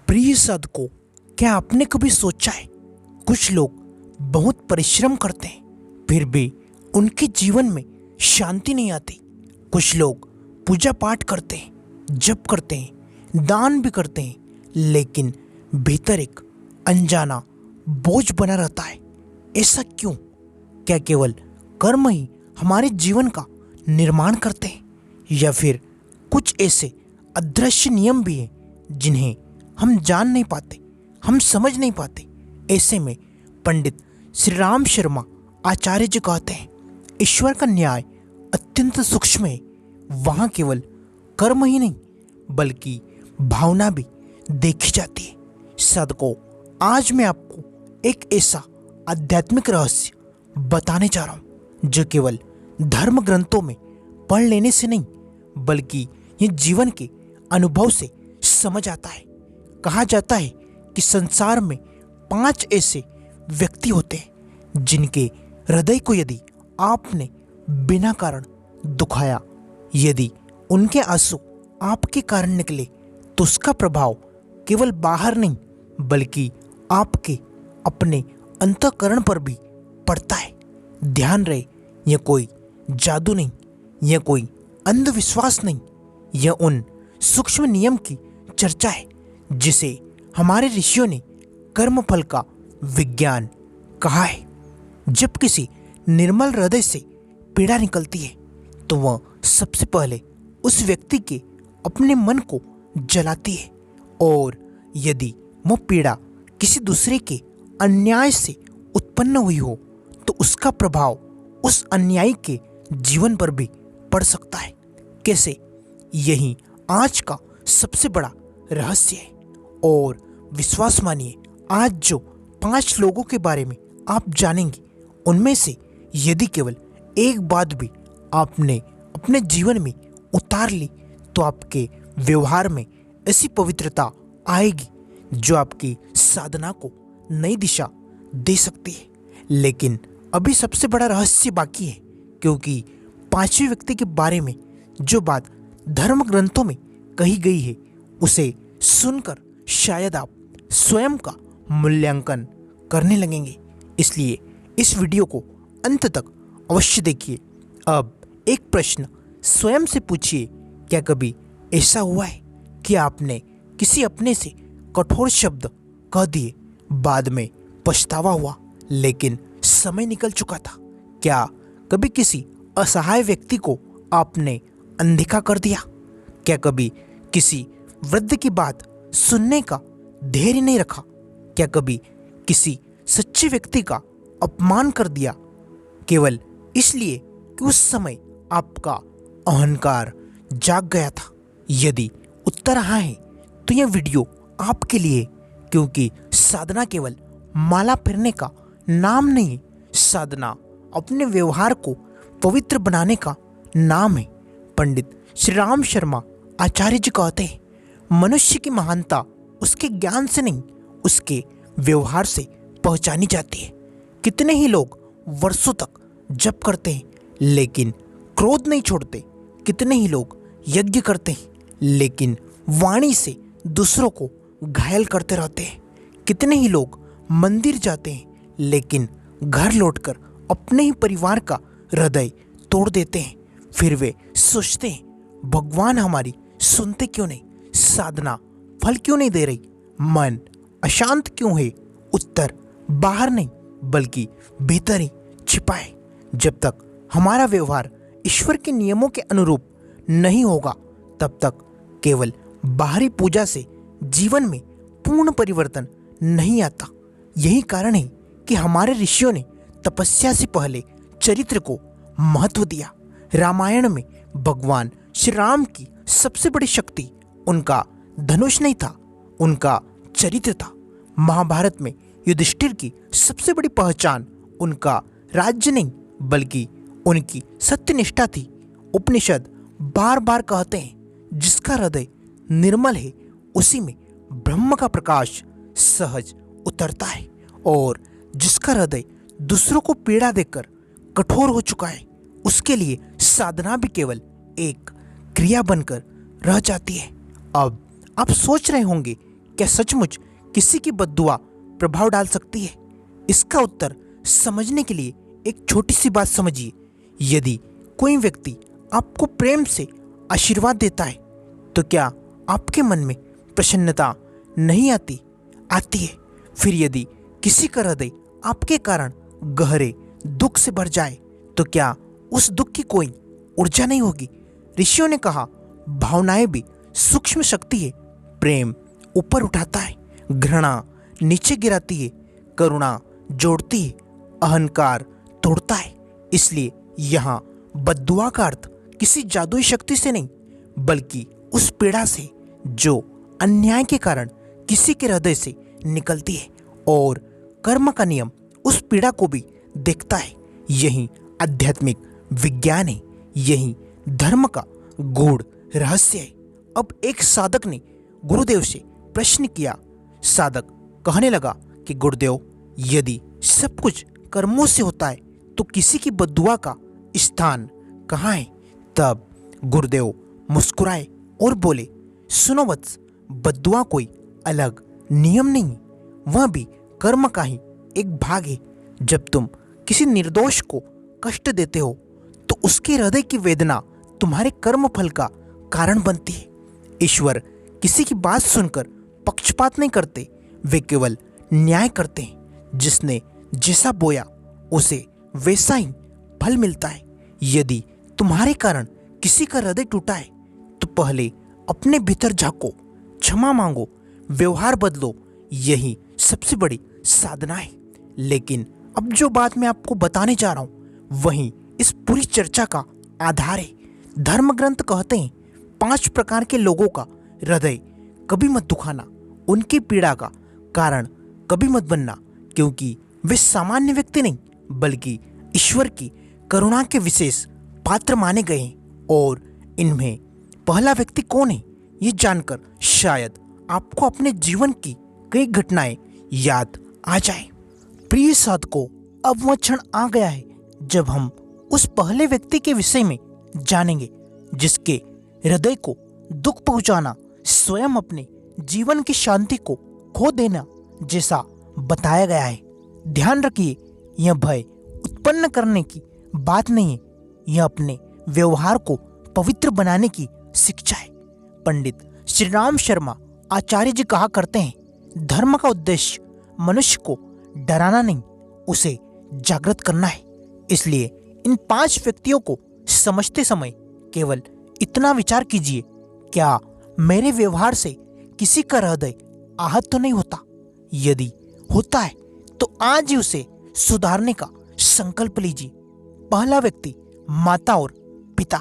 प्रिय साधकों, क्या आपने कभी सोचा है कुछ लोग बहुत परिश्रम करते हैं फिर भी उनके जीवन में शांति नहीं आती। कुछ लोग पूजा पाठ करते हैं, जप करते हैं, दान भी करते हैं, लेकिन भीतर एक अनजाना बोझ बना रहता है। ऐसा क्यों? क्या केवल कर्म ही हमारे जीवन का निर्माण करते हैं, या फिर कुछ ऐसे अदृश्य नियम भी हैं जिन्हें हम जान नहीं पाते, हम समझ नहीं पाते? ऐसे में पंडित श्री राम शर्मा आचार्य जी कहते हैं, ईश्वर का न्याय अत्यंत सूक्ष्म है। वहाँ केवल कर्म ही नहीं बल्कि भावना भी देखी जाती है। साधकों, आज मैं आपको एक ऐसा आध्यात्मिक रहस्य बताने जा रहा हूँ जो केवल धर्म ग्रंथों में पढ़ लेने से नहीं बल्कि ये जीवन के अनुभव से समझ आता है। कहा जाता है कि संसार में 5 ऐसे व्यक्ति होते हैं जिनके हृदय को यदि आपने बिना कारण दुखाया, यदि उनके आंसू आपके कारण निकले तो उसका प्रभाव केवल बाहर नहीं बल्कि आपके अपने अंतःकरण पर भी पड़ता है। ध्यान रहे, यह कोई जादू नहीं, यह कोई अंधविश्वास नहीं, यह उन सूक्ष्म नियम की चर्चा है जिसे हमारे ऋषियों ने कर्मफल का विज्ञान कहा है। जब किसी निर्मल हृदय से पीड़ा निकलती है तो वह सबसे पहले उस व्यक्ति के अपने मन को जलाती है, और यदि वह पीड़ा किसी दूसरे के अन्याय से उत्पन्न हुई हो तो उसका प्रभाव उस अन्यायी के जीवन पर भी पड़ सकता है। कैसे? यही आज का सबसे बड़ा रहस्य है। और विश्वास मानिए, आज जो 5 लोगों के बारे में आप जानेंगे उनमें से यदि केवल एक बात भी आपने अपने जीवन में उतार ली तो आपके व्यवहार में ऐसी पवित्रता आएगी जो आपकी साधना को नई दिशा दे सकती है। लेकिन अभी सबसे बड़ा रहस्य बाकी है, क्योंकि 5वें व्यक्ति के बारे में जो बात धर्म ग्रंथों में कही गई है उसे सुनकर शायद आप स्वयं का मूल्यांकन करने लगेंगे। इसलिए इस वीडियो को अंत तक अवश्य देखिए। अब एक प्रश्न स्वयं से पूछिए, क्या कभी ऐसा हुआ है कि आपने किसी अपने से कठोर शब्द कह दिए, बाद में पछतावा हुआ लेकिन समय निकल चुका था? क्या कभी किसी असहाय व्यक्ति को आपने अनदेखा कर दिया? क्या कभी किसी वृद्ध की बात सुनने का धैर्य नहीं रखा? क्या कभी किसी सच्चे व्यक्ति का अपमान कर दिया केवल इसलिए कि उस समय आपका अहंकार जाग गया था? यदि उत्तर हाँ है तो यह वीडियो आपके लिए, क्योंकि साधना केवल माला फिरने का नाम नहीं, साधना अपने व्यवहार को पवित्र बनाने का नाम है। पंडित श्री राम शर्मा आचार्य जी कहते हैं, मनुष्य की महानता उसके ज्ञान से नहीं उसके व्यवहार से पहचानी जाती है। कितने ही लोग वर्षों तक जप करते हैं लेकिन क्रोध नहीं छोड़ते। कितने ही लोग यज्ञ करते हैं लेकिन वाणी से दूसरों को घायल करते रहते हैं। कितने ही लोग मंदिर जाते हैं लेकिन घर लौटकर अपने ही परिवार का हृदय तोड़ देते हैं। फिर वे सोचते हैं, भगवान हमारी सुनते क्यों नहीं? साधना फल क्यों नहीं दे रही? मन अशांत क्यों है? उत्तर बाहर नहीं बल्कि भीतर ही छिपा है। जब तक हमारा व्यवहार ईश्वर के नियमों के अनुरूप नहीं होगा तब तक केवल बाहरी पूजा से जीवन में पूर्ण परिवर्तन नहीं आता। यही कारण है कि हमारे ऋषियों ने तपस्या से पहले चरित्र को महत्व दिया। रामायण में भगवान श्री राम की सबसे बड़ी शक्ति उनका धनुष नहीं था, उनका चरित्र था। महाभारत में युधिष्ठिर की सबसे बड़ी पहचान उनका राज्य नहीं बल्कि उनकी सत्यनिष्ठा थी। उपनिषद बार बार कहते हैं, जिसका हृदय निर्मल है उसी में ब्रह्म का प्रकाश सहज उतरता है, और जिसका हृदय दूसरों को पीड़ा देकर कठोर हो चुका है उसके लिए साधना भी केवल एक क्रिया बनकर रह जाती है। अब आप सोच रहे होंगे क्या सचमुच किसी की बद्दुआ प्रभाव डाल सकती है? इसका उत्तर समझने के लिए एक छोटी सी बात समझिए। यदि कोई व्यक्ति आपको प्रेम से आशीर्वाद देता है तो क्या आपके मन में प्रसन्नता नहीं आती? आती है। फिर यदि किसी का हृदय आपके कारण गहरे दुख से भर जाए तो क्या उस दुख की कोई ऊर्जा नहीं होगी? ऋषियों ने कहा, भावनाएं भी सूक्ष्म शक्ति है। प्रेम ऊपर उठाता है, घृणा नीचे गिराती है, करुणा जोड़ती है, अहंकार तोड़ता है। इसलिए यहाँ बद्दुआ का अर्थ किसी जादुई शक्ति से नहीं, बल्कि उस पीड़ा से जो अन्याय के कारण किसी के हृदय से निकलती है। और कर्म का नियम उस पीड़ा को भी देखता है। यही आध्यात्मिक विज्ञान है, यही धर्म का गूढ़ रहस्य है। अब एक साधक ने गुरुदेव से प्रश्न किया। साधक कहने लगा कि गुरुदेव, यदि सब कुछ कर्मों से होता है तो किसी की बद्दुआ का स्थान कहाँ है? तब गुरुदेव मुस्कुराए और बोले, सुनो वत्स, बद्दुआ कोई अलग नियम नहीं, वह भी कर्म का ही एक भाग है। जब तुम किसी निर्दोष को कष्ट देते हो तो उसके हृदय की वेदना तुम्हारे कर्म फल का कारण बनती है। ईश्वर किसी की बात सुनकर पक्षपात नहीं करते, वे केवल न्याय करते हैं। जिसने जैसा बोया उसे वैसा ही फल मिलता है। यदि तुम्हारे कारण किसी का हृदय टूटा है तो पहले अपने भीतर झांको, क्षमा मांगो, व्यवहार बदलो। यही सबसे बड़ी साधना है। लेकिन अब जो बात मैं आपको बताने जा रहा हूं वही इस पूरी चर्चा का आधार है। धर्म ग्रंथ कहते हैं 5 प्रकार के लोगों का हृदय कभी मत दुखाना, उनकी पीड़ा का कारण कभी मत बनना, क्योंकि वे सामान्य व्यक्ति नहीं बल्कि ईश्वर की करुणा के विशेष पात्र माने गए हैं। और इनमें पहला व्यक्ति कौन है ये जानकर शायद आपको अपने जीवन की कई घटनाएं याद आ जाए। प्रिय साधकों, अब वह क्षण आ गया है जब हम उस पहले व्यक्ति के विषय में जानेंगे जिसके हृदय को दुख पहुंचाना स्वयं अपने जीवन की शांति को खो देना जैसा बताया गया है। ध्यान रखिए, यह भय उत्पन्न करने की बात नहीं है, यह अपने व्यवहार को पवित्र बनाने की शिक्षा है। पंडित श्री राम शर्मा आचार्य जी कहा करते हैं, धर्म का उद्देश्य मनुष्य को डराना नहीं, उसे जागृत करना है। इसलिए इन 5 व्यक्तियों को समझते समय केवल इतना विचार कीजिए, क्या मेरे व्यवहार से किसी का हृदय आहत तो नहीं होता? यदि होता है तो आज ही उसे सुधारने का संकल्प लीजिए। पहला व्यक्ति माता और पिता।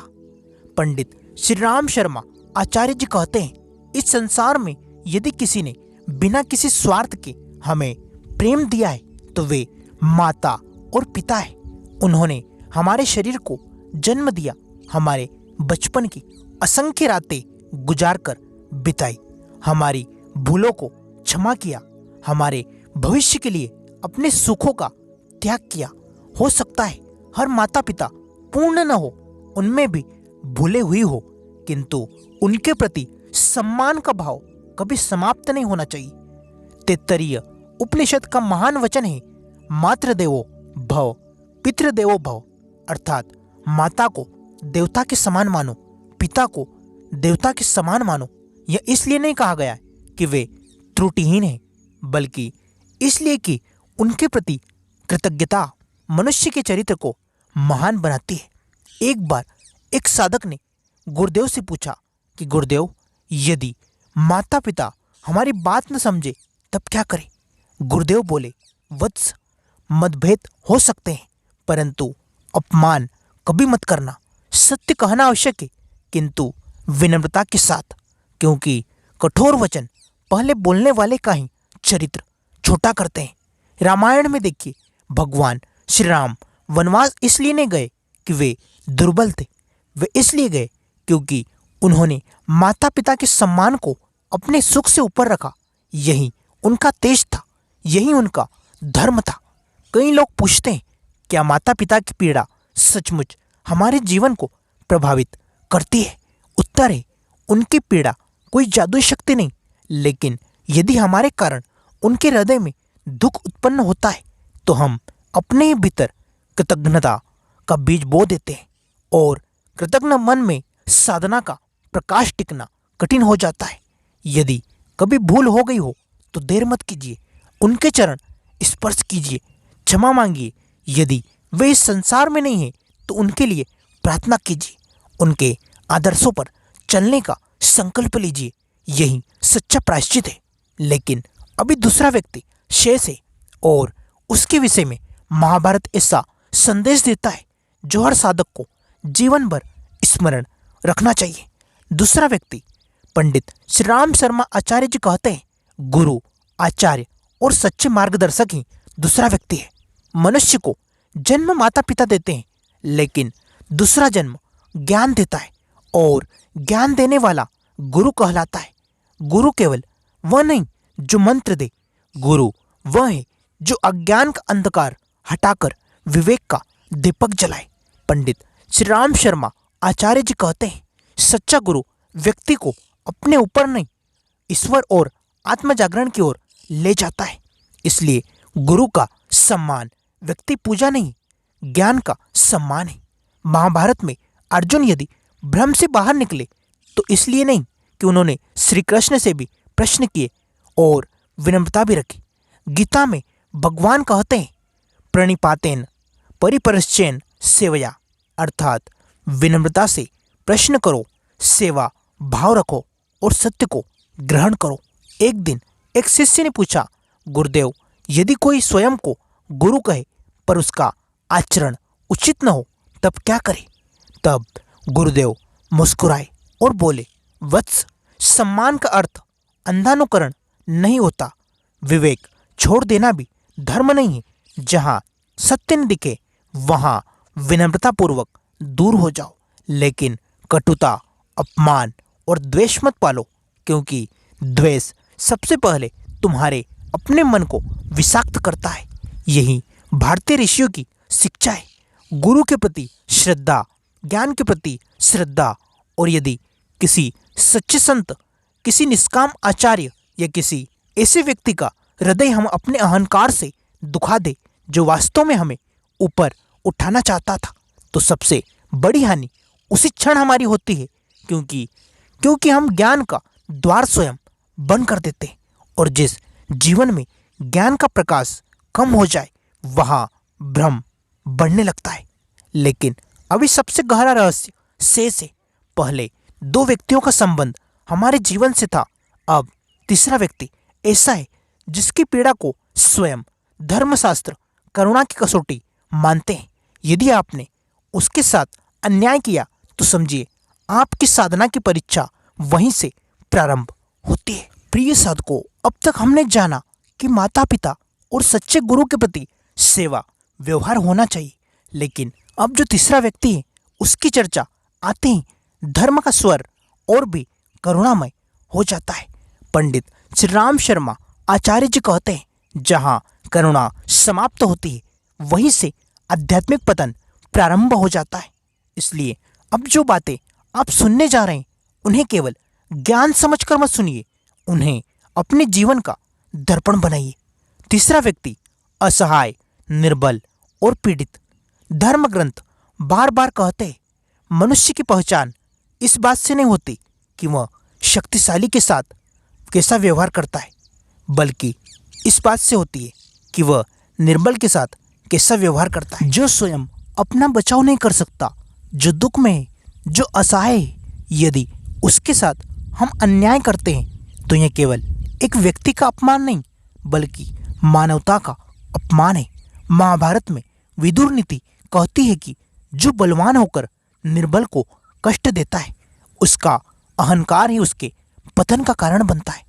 पंडित श्री राम शर्मा आचार्य जी कहते हैं, इस संसार में यदि किसी ने बिना किसी स्वार्थ के हमें प्रेम दिया है तो वे माता और पिता है। उन्होंने हमारे शरीर को जन्म दिया, हमारे बचपन की असंख्य रातें गुजार कर बिताई, हमारी भूलों को क्षमा किया, हमारे भविष्य के लिए अपने सुखों का त्याग किया। हो सकता है हर माता पिता पूर्ण न हो, उनमें भी भूले हुई हो, किंतु उनके प्रति सम्मान का भाव कभी समाप्त नहीं होना चाहिए। तैत्तरीय उपनिषद का महान वचन है, मातृ देवो भव पितृ देवो भव, अर्थात माता को देवता के समान मानो, पिता को देवता के समान मानो। यह इसलिए नहीं कहा गया है कि वे त्रुटिहीन हैं, बल्कि इसलिए कि उनके प्रति कृतज्ञता मनुष्य के चरित्र को महान बनाती है। एक बार एक साधक ने गुरुदेव से पूछा कि गुरुदेव, यदि माता पिता हमारी बात न समझे तब क्या करें? गुरुदेव बोले, वत्स, मतभेद हो सकते हैं परंतु अपमान कभी मत करना। सत्य कहना आवश्यक है किंतु विनम्रता के साथ, क्योंकि कठोर वचन पहले बोलने वाले का ही चरित्र छोटा करते हैं। रामायण में देखिए, भगवान श्री राम वनवास इसलिए नहीं गए कि वे दुर्बल थे, वे इसलिए गए क्योंकि उन्होंने माता पिता के सम्मान को अपने सुख से ऊपर रखा। यही उनका तेज था, यही उनका धर्म था। कई लोग पूछते हैं, क्या माता पिता की पीड़ा सचमुच हमारे जीवन को प्रभावित करती है? उत्तर है, उनकी पीड़ा कोई जादुई शक्ति नहीं, लेकिन यदि हमारे कारण उनके हृदय में दुख उत्पन्न होता है तो हम अपने ही भीतर कृतज्ञता का बीज बो देते हैं और कृतज्ञ मन में साधना का प्रकाश टिकना कठिन हो जाता है। यदि कभी भूल हो गई हो तो देर मत कीजिए, उनके चरण स्पर्श कीजिए, क्षमा मांगिए। यदि वे इस संसार में नहीं है तो उनके लिए प्रार्थना कीजिए, उनके आदर्शों पर चलने का संकल्प लीजिए। यही सच्चा प्रायश्चित है। लेकिन अभी दूसरा व्यक्ति शेष है और उसके विषय में महाभारत ऐसा संदेश देता है जो हर साधक को जीवन भर स्मरण रखना चाहिए। दूसरा व्यक्ति पंडित श्री राम शर्मा आचार्य जी कहते हैं, गुरु, आचार्य और सच्चे मार्गदर्शक ही दूसरा व्यक्ति है। मनुष्य को जन्म माता पिता देते हैं, लेकिन दूसरा जन्म ज्ञान देता है और ज्ञान देने वाला गुरु कहलाता है। गुरु केवल वह नहीं जो मंत्र दे, गुरु वह है जो अज्ञान का अंधकार हटाकर विवेक का दीपक जलाए। पंडित श्री राम शर्मा आचार्य जी कहते हैं, सच्चा गुरु व्यक्ति को अपने ऊपर नहीं, ईश्वर और आत्म जागरण की ओर ले जाता है। इसलिए गुरु का सम्मान व्यक्ति पूजा नहीं, ज्ञान का सम्मान है। महाभारत में अर्जुन यदि भ्रम से बाहर निकले तो इसलिए नहीं कि उन्होंने श्री कृष्ण से भी प्रश्न किए और विनम्रता भी रखी। गीता में भगवान कहते हैं, प्रणिपातेन परिपरश्चेन सेवया, अर्थात विनम्रता से प्रश्न करो, सेवा भाव रखो और सत्य को ग्रहण करो। एक दिन एक शिष्य ने पूछा, गुरुदेव, यदि कोई स्वयं को गुरु कहे पर उसका आचरण उचित न हो तब क्या करे? तब गुरुदेव मुस्कुराए और बोले, वत्स, सम्मान का अर्थ अंधानुकरण नहीं होता। विवेक छोड़ देना भी धर्म नहीं है। जहाँ सत्य न दिखे वहाँ विनम्रतापूर्वक दूर हो जाओ, लेकिन कटुता, अपमान और द्वेष मत पालो, क्योंकि द्वेष सबसे पहले तुम्हारे अपने मन को विषाक्त करता है। यही भारतीय ऋषियों की शिक्षा है। गुरु के प्रति श्रद्धा, ज्ञान के प्रति श्रद्धा, और यदि किसी सच्चे संत, किसी निष्काम आचार्य या किसी ऐसे व्यक्ति का हृदय हम अपने अहंकार से दुखा दे जो वास्तव में हमें ऊपर उठाना चाहता था, तो सबसे बड़ी हानि उसी क्षण हमारी होती है, क्योंकि हम ज्ञान का द्वार स्वयं बंद कर देते हैं। और जिस जीवन में ज्ञान का प्रकाश कम हो जाए वहाँ भ्रम बढ़ने लगता है। लेकिन अभी सबसे गहरा रहस्य शेष है। पहले दो व्यक्तियों का संबंध हमारे जीवन से था, अब तीसरा व्यक्ति ऐसा है जिसकी पीड़ा को स्वयं धर्मशास्त्र करुणा की कसौटी मानते हैं। यदि आपने उसके साथ अन्याय किया तो समझिए आपकी साधना की परीक्षा वहीं से प्रारंभ होती है। प्रिय साधकों, अब तक हमने जाना कि माता पिता और सच्चे गुरु के प्रति सेवा व्यवहार होना चाहिए, लेकिन अब जो तीसरा व्यक्ति है उसकी चर्चा आते ही धर्म का स्वर और भी करुणामय हो जाता है। पंडित श्री राम शर्मा आचार्य जी कहते हैं, जहाँ करुणा समाप्त होती है वहीं से आध्यात्मिक पतन प्रारंभ हो जाता है। इसलिए अब जो बातें आप सुनने जा रहे हैं उन्हें केवल ज्ञान समझकर मत सुनिए, उन्हें अपने जीवन का दर्पण बनाइए। तीसरा व्यक्ति असहाय, निर्बल और पीड़ित। धर्म ग्रंथ बार बार कहते हैं, मनुष्य की पहचान इस बात से नहीं होती कि वह शक्तिशाली के साथ कैसा व्यवहार करता है, बल्कि इस बात से होती है कि वह निर्बल के साथ कैसा व्यवहार करता है। जो स्वयं अपना बचाव नहीं कर सकता, जो दुख में है, जो असहाय है, यदि उसके साथ हम अन्याय करते हैं तो यह केवल एक व्यक्ति का अपमान नहीं बल्कि मानवता का अपमान है। महाभारत में विदुर नीति कहती है कि जो बलवान होकर निर्बल को कष्ट देता है उसका अहंकार ही उसके पतन का कारण बनता है।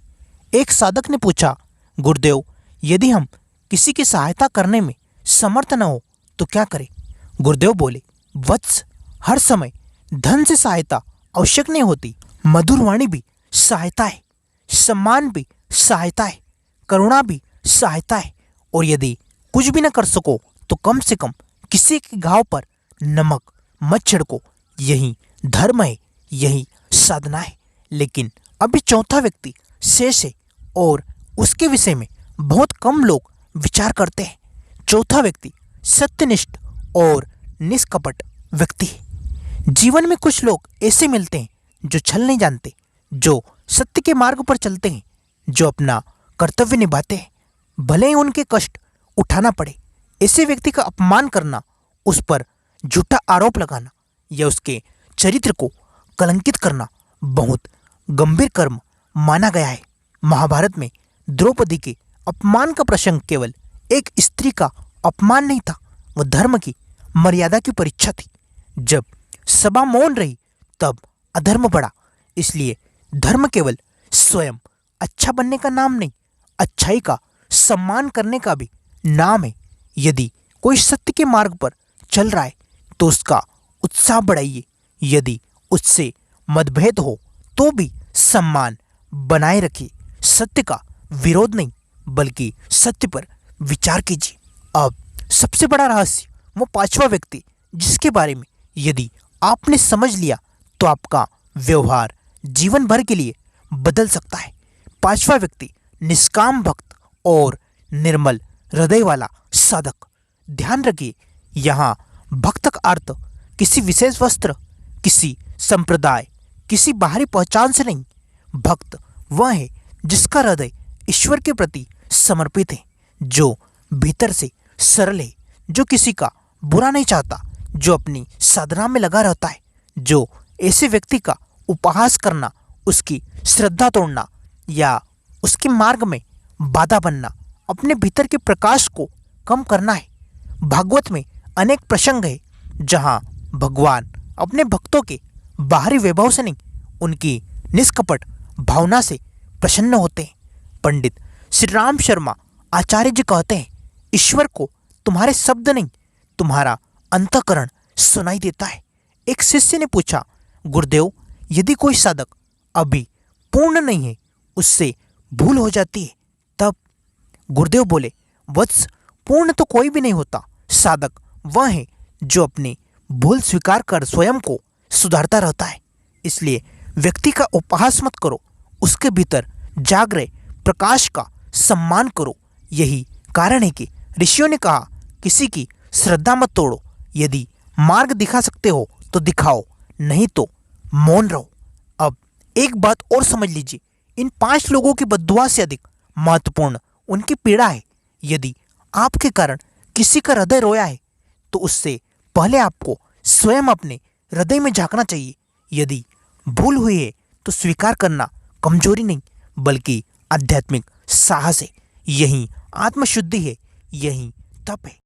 एक साधक ने पूछा, गुरुदेव, यदि हम किसी की सहायता करने में समर्थ न हो तो क्या करें? गुरुदेव बोले, वत्स, हर समय धन से सहायता आवश्यक नहीं होती। मधुर वाणी भी सहायता है, सम्मान भी सहायता है, करुणा भी सहायता है, और यदि कुछ भी न कर सको तो कम से कम किसी के घाव पर नमक मत छिड़को। यही धर्म है, यही साधना है। लेकिन अभी चौथा व्यक्ति शेष है और उसके विषय में बहुत कम लोग विचार करते हैं। चौथा व्यक्ति सत्यनिष्ठ और निष्कपट व्यक्ति है। जीवन में कुछ लोग ऐसे मिलते हैं जो छल नहीं जानते, जो सत्य के मार्ग पर चलते हैं, जो अपना कर्तव्य निभाते हैं, भले ही उनके कष्ट उठाना पड़े। ऐसे व्यक्ति का अपमान करना, उस पर झूठा आरोप लगाना या उसके चरित्र को कलंकित करना बहुत गंभीर कर्म माना गया है। महाभारत में द्रौपदी के अपमान का प्रसंग केवल एक स्त्री का अपमान नहीं था, वह धर्म की मर्यादा की परीक्षा थी। जब सभा मौन रही तब अधर्म बढ़ा। इसलिए धर्म केवल स्वयं अच्छा बनने का नाम नहीं, अच्छाई का सम्मान करने का भी नाम है। यदि कोई सत्य के मार्ग पर चल रहा है तो उसका उत्साह बढ़ाइए। यदि उससे मतभेद हो तो भी सम्मान बनाए रखिए। सत्य का विरोध नहीं बल्कि सत्य पर विचार कीजिए। अब सबसे बड़ा रहस्य, वो पांचवा व्यक्ति जिसके बारे में यदि आपने समझ लिया तो आपका व्यवहार जीवन भर के लिए बदल सकता है। पांचवा व्यक्ति निष्काम भक्त और निर्मल हृदय वाला साधक। ध्यान रखिए, यहाँ भक्त का अर्थ किसी विशेष वस्त्र, किसी संप्रदाय, किसी बाहरी पहचान से नहीं। भक्त वह है जिसका हृदय ईश्वर के प्रति समर्पित है, जो भीतर से सरल है, जो किसी का बुरा नहीं चाहता, जो अपनी साधना में लगा रहता है। जो ऐसे व्यक्ति का उपहास करना, उसकी श्रद्धा तोड़ना या उसके मार्ग में बाधा बनना अपने भीतर के प्रकाश को कम करना है। भागवत में अनेक प्रसंग है जहाँ भगवान अपने भक्तों के बाहरी वैभव से नहीं, उनकी निष्कपट भावना से प्रसन्न होते हैं। पंडित श्री राम शर्मा आचार्य जी कहते हैं, ईश्वर को तुम्हारे शब्द नहीं, तुम्हारा अंतःकरण सुनाई देता है। एक शिष्य ने पूछा, गुरुदेव, यदि कोई साधक अभी पूर्ण नहीं है, उससे भूल हो जाती है, तब? गुरुदेव बोले, वत्स, पूर्ण तो कोई भी नहीं होता। साधक वह है जो अपनी भूल स्वीकार कर स्वयं को सुधारता रहता है। इसलिए व्यक्ति का उपहास मत करो, उसके भीतर जाग रहे प्रकाश का सम्मान करो। यही कारण है कि ऋषियों ने कहा, किसी की श्रद्धा मत तोड़ो। यदि मार्ग दिखा सकते हो तो दिखाओ, नहीं तो मौन रहो। अब एक बात और समझ लीजिए, इन 5 लोगों की बद्दुआ से अधिक महत्वपूर्ण उनकी पीड़ा है। यदि आपके कारण किसी का हृदय रोया है तो उससे पहले आपको स्वयं अपने हृदय में झांकना चाहिए। यदि भूल हुई है तो स्वीकार करना कमजोरी नहीं बल्कि आध्यात्मिक साहस है। यही आत्मशुद्धि है, यही तप है।